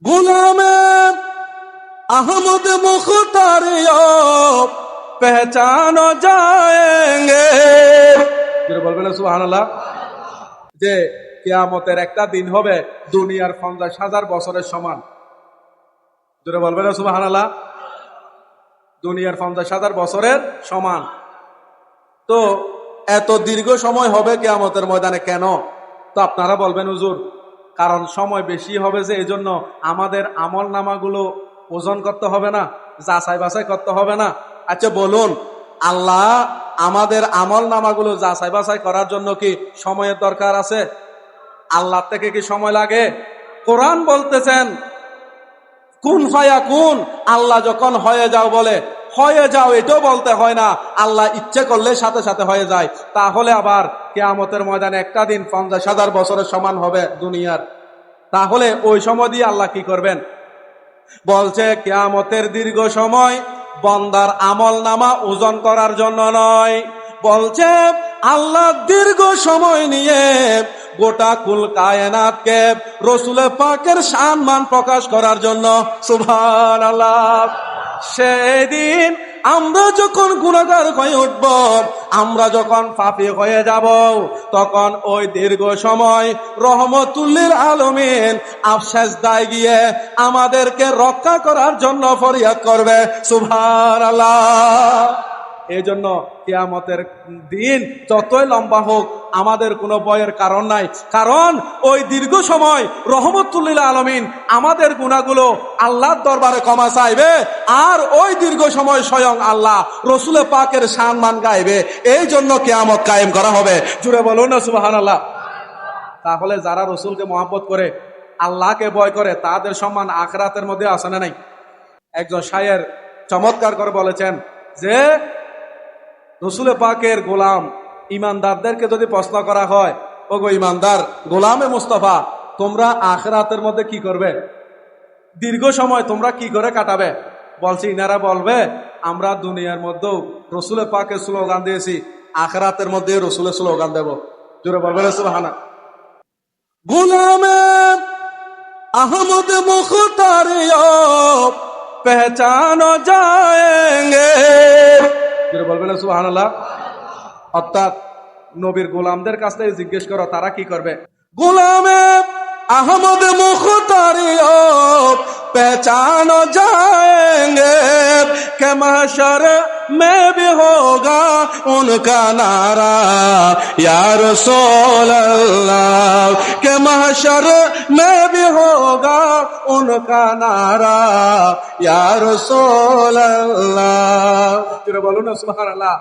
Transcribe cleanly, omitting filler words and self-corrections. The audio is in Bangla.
गुलामे अहमद मुख्तार पहचानो जाएंगे। বলবেন না সুবহানাল্লাহ। যে কিয়ামতের একটা দিন হবে দুনিয়ার 50,000 বছরের সমান। জোরে বলবেন না সুবহানাল্লাহ। দুনিয়ার 50,000 বছরের সমান। তো এত দীর্ঘ সময় হবে কিয়ামতের ময়দানে কেন? তো আপনারা বলবেন হুজুর, কারণ সময় বেশি হবে যে এজন্য আমাদের আমল নামাগুলো ওজন করতে হবে না, যাচাই বাছাই করতে হবে না। আচ্ছা বলুন, আল্লাহ আমাদের আমল নামাগুলো যাচাই বাছাই করার জন্য কি সময়ের দরকার আছে? আল্লাহ থেকে কি সময় লাগে? কোরআন বলতেছেন কুন ফায়াকুন, আল্লাহ যখন হয়ে যাও বলে হয়ে যাও, এটাও বলতে হয় না, আল্লাহ ইচ্ছে করলে সাথে সাথে হয়ে যায়। তাহলে আবার কিয়ামতের ময়দানে একটা দিন 50,000 বছরের সমান হবে দুনিয়ার। তাহলে ওই সময় দিয়ে আল্লাহ কি করবেন? বলছে কিয়ামতের দীর্ঘ সময় বান্দার আমল নামা ওজন করার জন্য নয়, বলছে আল্লাহ দীর্ঘ সময় নিয়ে গোটা কুল কায়নাতকে রসুল পাকের সম্মান প্রকাশ করার জন্য। সুবহানাল্লাহ। সেদিন আমরা যখন গুনাহগার হয়ে উঠব, আমরা যখন পাপী হয়ে যাব, তখন ওই দীর্ঘ সময় রহমতুল্লিল আলামিন আফসাজদায় গিয়ে আমাদেরকে রক্ষা করার জন্য ফরিয়াদ করবে। সুবহানাল্লাহ। এই জন্য কিয়ামতের দিন যতই লম্বা হোক আমাদের কোনো ভয়ের কারণ নাই, কারণ ওই দীর্ঘ সময় রহমতুল্লিল আলামিন আমাদের গুনাহগুলো আল্লাহর দরবারে ক্ষমা চাইবে, আর ওই দীর্ঘ সময় স্বয়ং আল্লাহ রসুল পাকের সম্মান গাইবে। এই জন্য কিয়ামত কায়েম করা হবে। জুড়ে বলুন না সুবহানাল্লাহ। তাহলে যারা রসুলকে মহব্বত করে, আল্লাহকে ভয় করে, তাদের সম্মান আখিরাতের মধ্যে আছে না নাই? একজন শায়ের চমৎকার করে বলেছেন যে রসুল পাকের গোলাম ইমানদারদেরকে যদি প্রশ্ন করা হয়, ওগো ইমানদার গোলামে মুস্তাফা, তোমরা আখিরাতের মধ্যে কি করবে? দীর্ঘ সময় তোমরা কি করে কাটাবে? বলছি, ইনারা বলবে আমরা দুনিয়ার মধ্যেও রসুল পাকের স্লোগান দিয়েছি, আখিরাতের মধ্যে রসুলের স্লোগান দেব। জোরে বলবেন সুবহানাল্লাহ। গুলামে আহমদ মুখতার পহচানো যায়েঙ্গে। বলবেন সুবহানাল্লাহ। অর্থাৎ নবীর গোলামদের কাছ থেকে জিজ্ঞেস করো তারা কি করবে। গোলামে আহমদ মুখতার पहचानो जाएंगे कि महशर में भी होगा उनका नारा या रसूल अल्लाह, कि महशर में भी होगा उनका नारा या रसूल अल्लाह। बोलो ना सुभान अल्लाह।